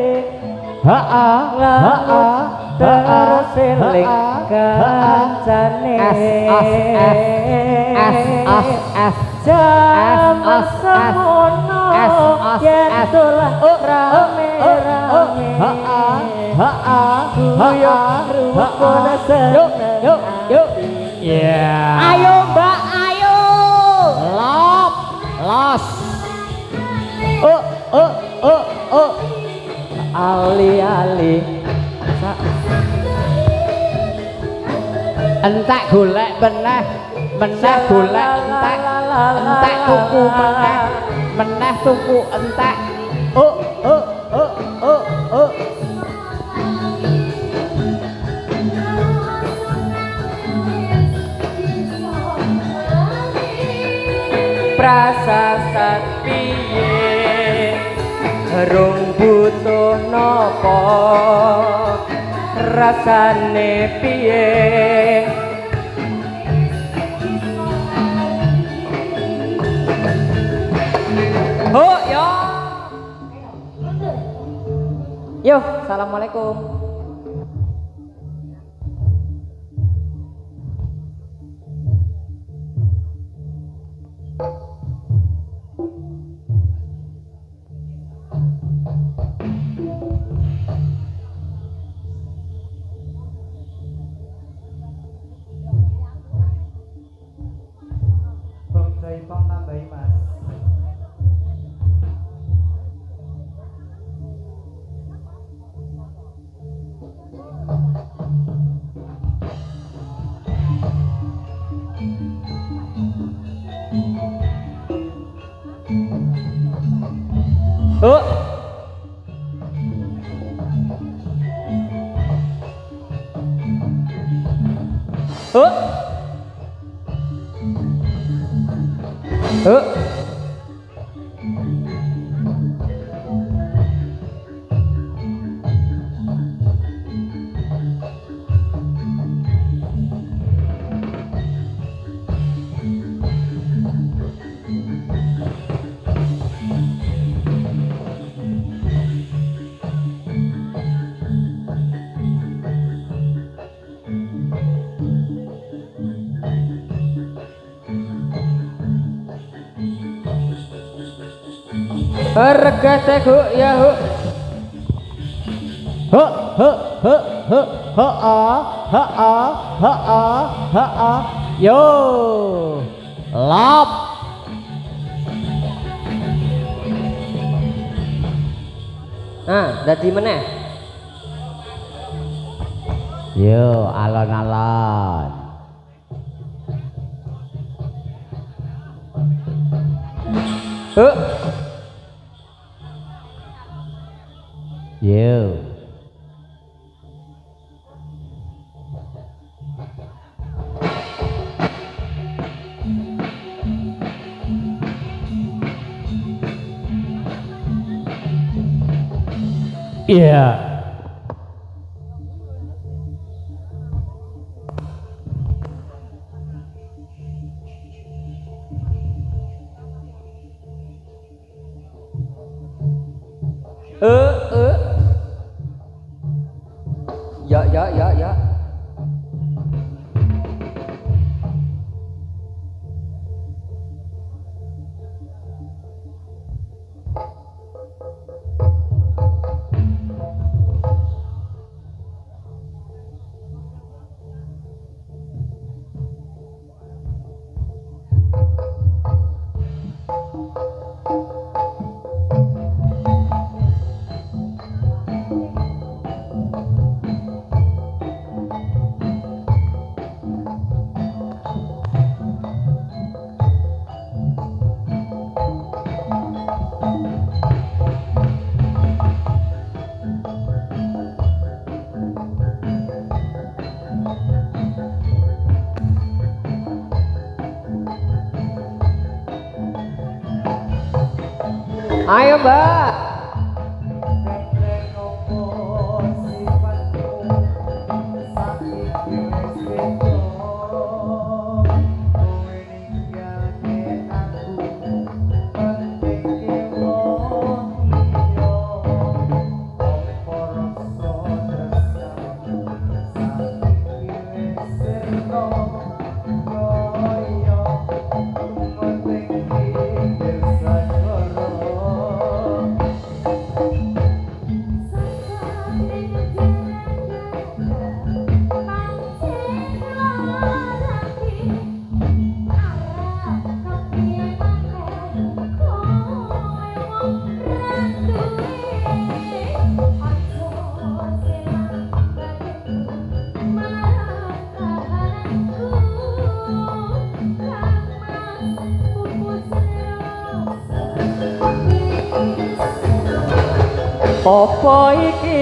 [SPEAKER 2] terus eling kancane jaman semono yen dolan rame-rame guyub rukun seneng
[SPEAKER 1] ayo mbak ayo lop los
[SPEAKER 2] ali-ali
[SPEAKER 1] entek golek meneh golek entek tuku meneh tuku entek
[SPEAKER 2] prasasat piye rung butuh napa rasane piye yo assalamualaikum.
[SPEAKER 3] Jaipong tambahi mas.
[SPEAKER 2] Regate hu ya hu
[SPEAKER 1] yo lop
[SPEAKER 2] dadi meneh
[SPEAKER 1] yo alon-alon yo iya
[SPEAKER 2] ya Ayo Mbak. Apa iki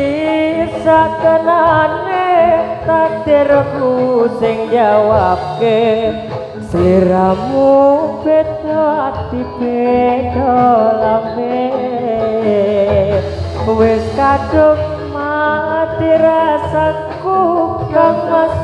[SPEAKER 2] sakenane takdirku sing jawabke sliramu beda dibeda lambe wis kadung mati rasaku kang mas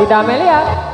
[SPEAKER 2] Tidak Amelia.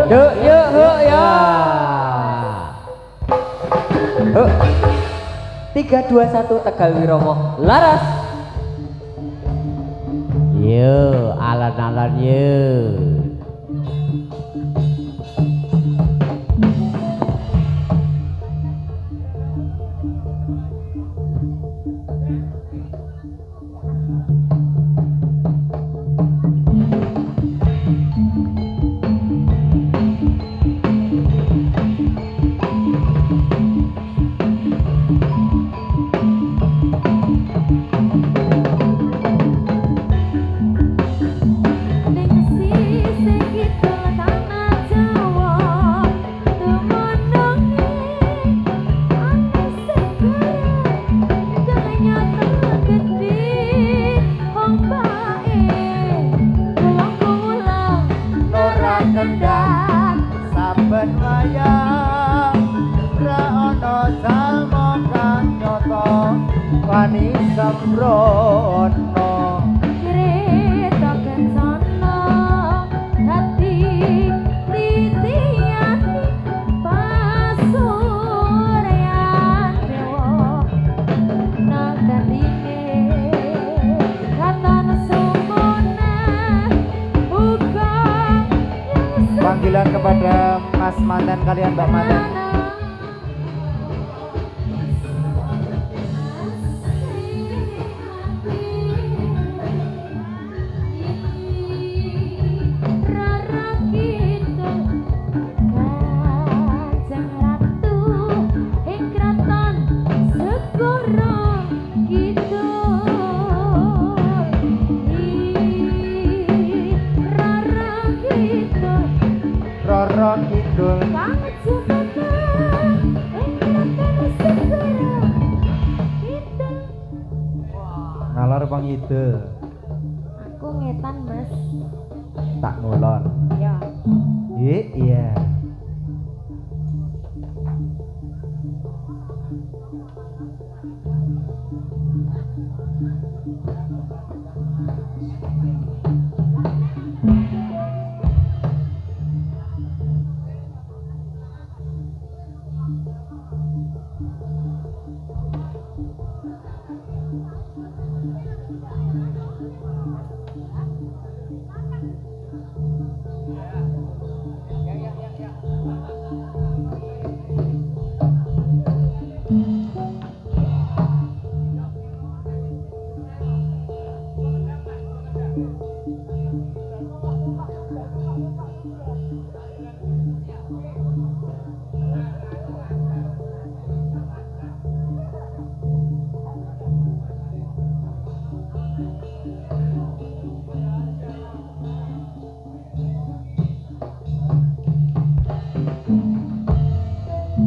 [SPEAKER 2] Yuk. Yuk ya. 3, 2, 1 Tegal Wiromo laras. Yo, alan-alan yo.
[SPEAKER 3] Panggilan kepada Mas manten kalian Mbak manten. Roro Kidul ngalor bang ide
[SPEAKER 5] Aku ngetan mas.
[SPEAKER 3] tak ngulon
[SPEAKER 5] Ya.
[SPEAKER 3] iya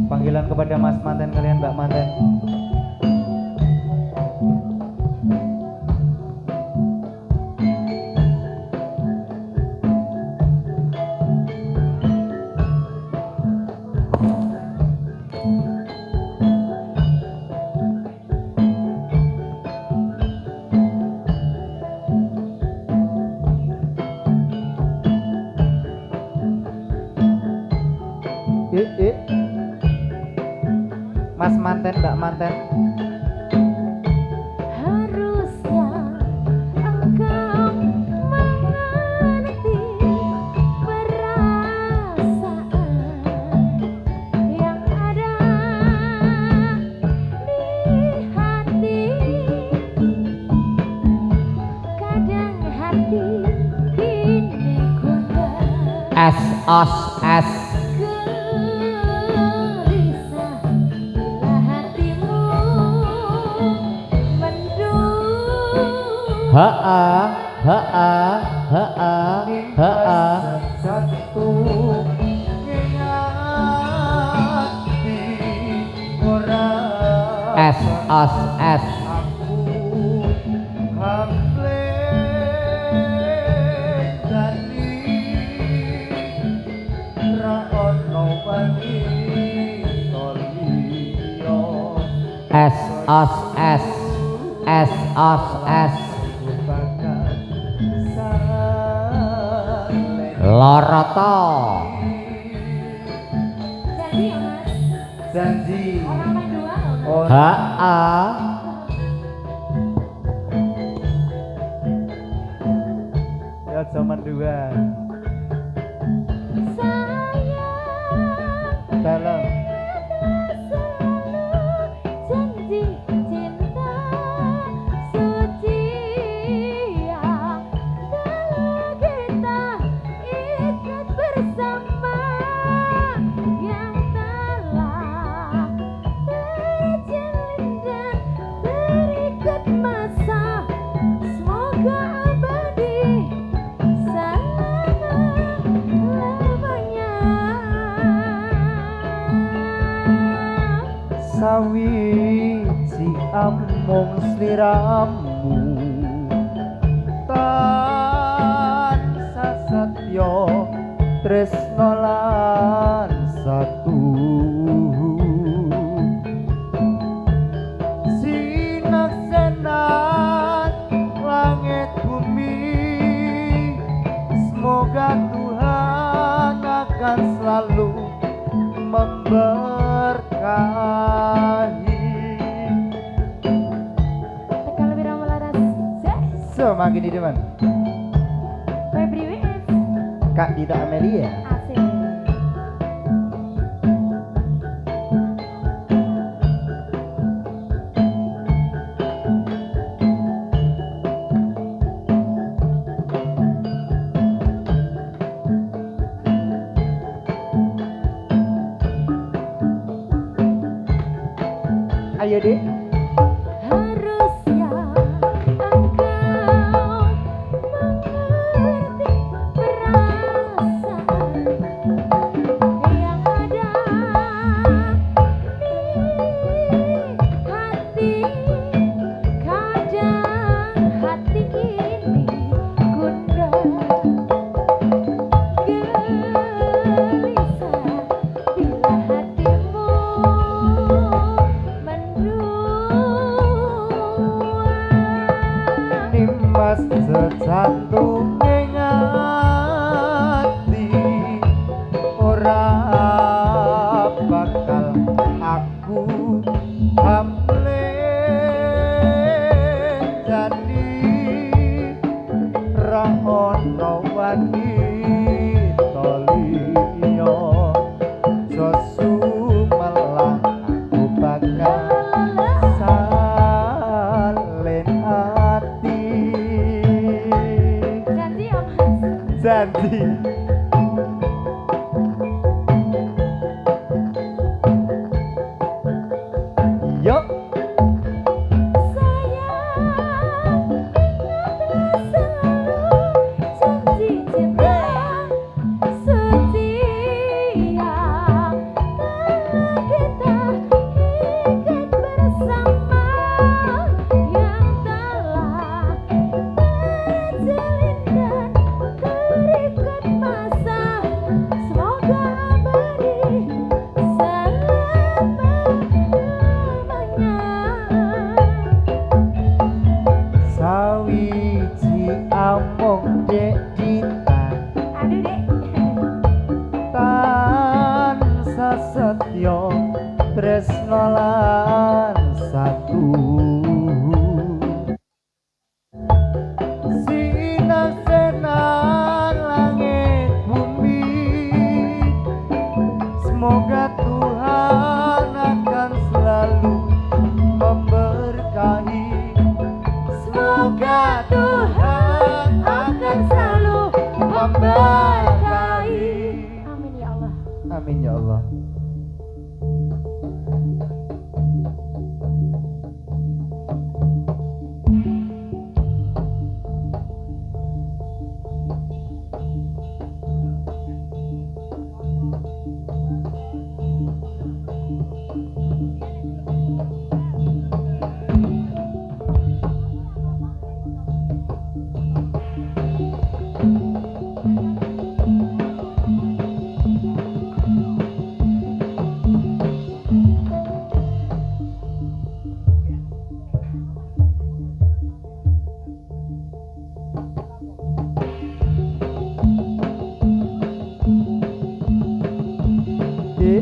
[SPEAKER 3] panggilan kepada Mas manten kalian Mbak manten. Mas manten Mbak manten.
[SPEAKER 5] Harusnya engkau mengerti perasaan yang ada di hati. Kadang hati kini gundah
[SPEAKER 1] S os S
[SPEAKER 5] gelisah bila hatimu mendung.
[SPEAKER 3] Satu hati orang
[SPEAKER 1] S os S
[SPEAKER 3] aku hamle tadi ra ono bani toliyo
[SPEAKER 1] S os S S os S
[SPEAKER 3] bakal sale
[SPEAKER 1] Loroto
[SPEAKER 5] Jadi ya mas,
[SPEAKER 3] janji
[SPEAKER 5] orang main dua loh.
[SPEAKER 3] oh ya zaman dua
[SPEAKER 5] Sayang
[SPEAKER 3] dalam
[SPEAKER 5] janji cinta suci yang telah kita ikat bersama, yang telah terjalin dan terikat masa, semoga abadi selama
[SPEAKER 3] sawiji amung sliramu tansah satya tresna lan satu sinaksenan langit bumi semoga Tuhan akan selalu memberkahi.
[SPEAKER 5] Tekan lebih ramah laras.
[SPEAKER 3] Semakin di depan
[SPEAKER 5] Febri Wis.
[SPEAKER 3] Kak Dita Amelia.
[SPEAKER 5] Asik.
[SPEAKER 3] Ayo deh.
[SPEAKER 5] Harusnya engkau mengerti perasaan yang ada di hati. Kadang hati ini gundah gelisah bila hatimu
[SPEAKER 3] Nimas sejantung ngati ora bakal aku hamle jadi ra ono wanita liya josu malah aku bakal salin hati.
[SPEAKER 5] janji ya Mas.
[SPEAKER 3] Janji. Yuk.
[SPEAKER 5] Sayang, ingatlah selalu janji cinta setia. Karena kita ikat bersama yang telah terjalin dan terikat masa. Semoga abadi selama-lamanya.
[SPEAKER 3] Sawiji amung dek Dita
[SPEAKER 5] Aduh dek.
[SPEAKER 3] tansah setya tresna lan satu sinaksenan langit bumi semoga Tuhan akan selalu memberkahi. Semoga Tuhan akan selalu memberkahi.
[SPEAKER 5] Amin ya Allah.
[SPEAKER 3] Amin ya Allah. Ya.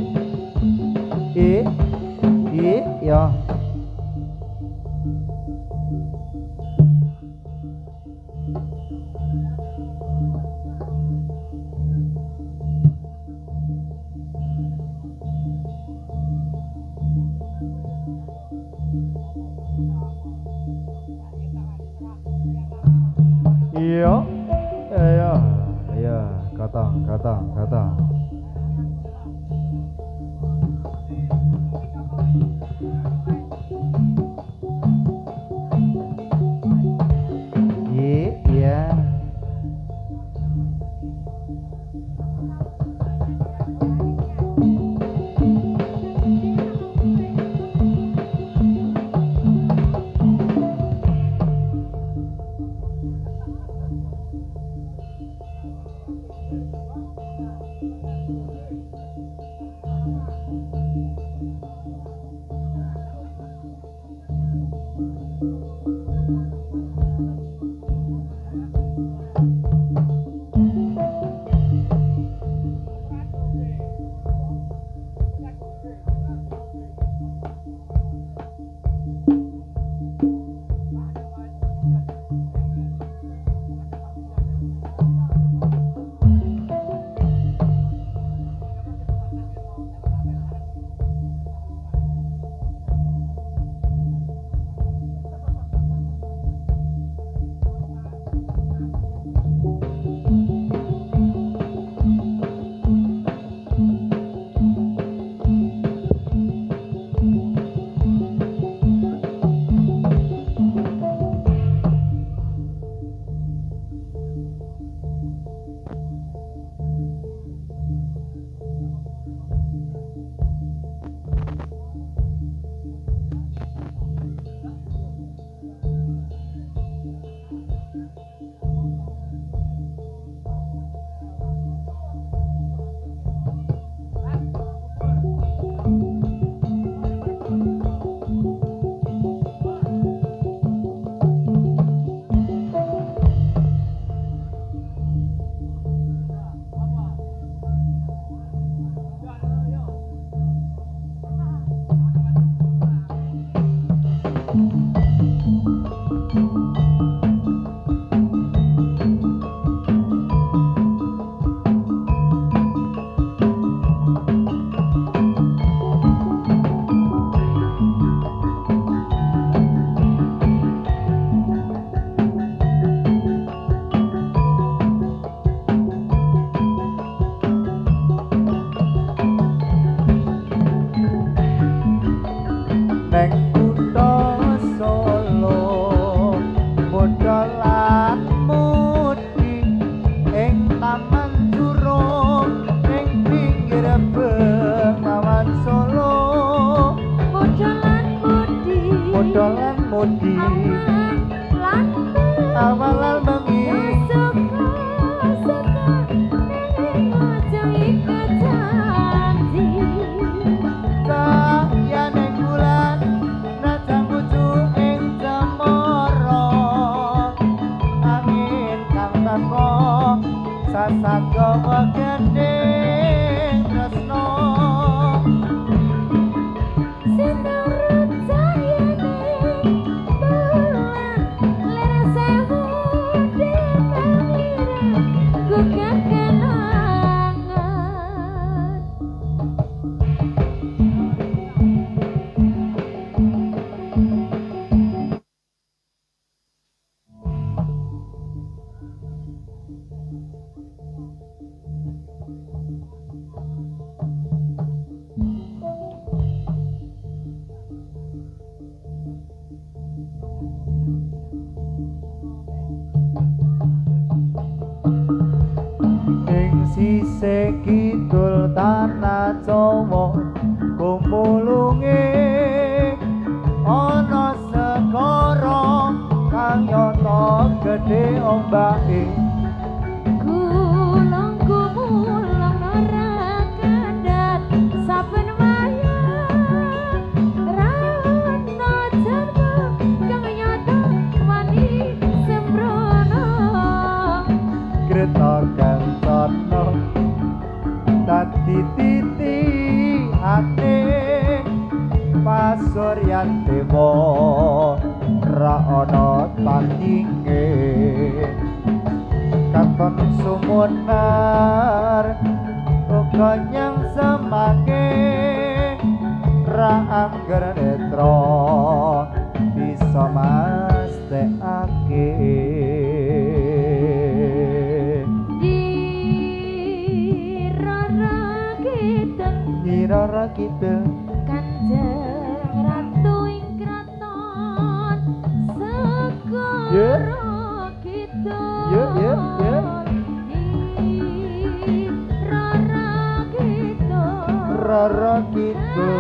[SPEAKER 3] Iya. Iya. Iya, kata. Iya. ning tresno
[SPEAKER 5] Sinurut cahyaning bulan lir sewu dikalire gugah kenangan
[SPEAKER 3] ing sisih kidul tanah Jawa kumulunge ana segara kang nyata gedhe ombake
[SPEAKER 5] Gulung gumulung ora kandhat saben wayah Rana jarwo kang nyata wani sembrono
[SPEAKER 3] Kreta kancana dadi titi ate pasuryan dewa ra ana tandinge katon sumunar uga nyang semake ra angger netra bisa mesthekake Rara kita
[SPEAKER 5] Kanjeng Ratu ing kraton segara kita
[SPEAKER 3] Rara kita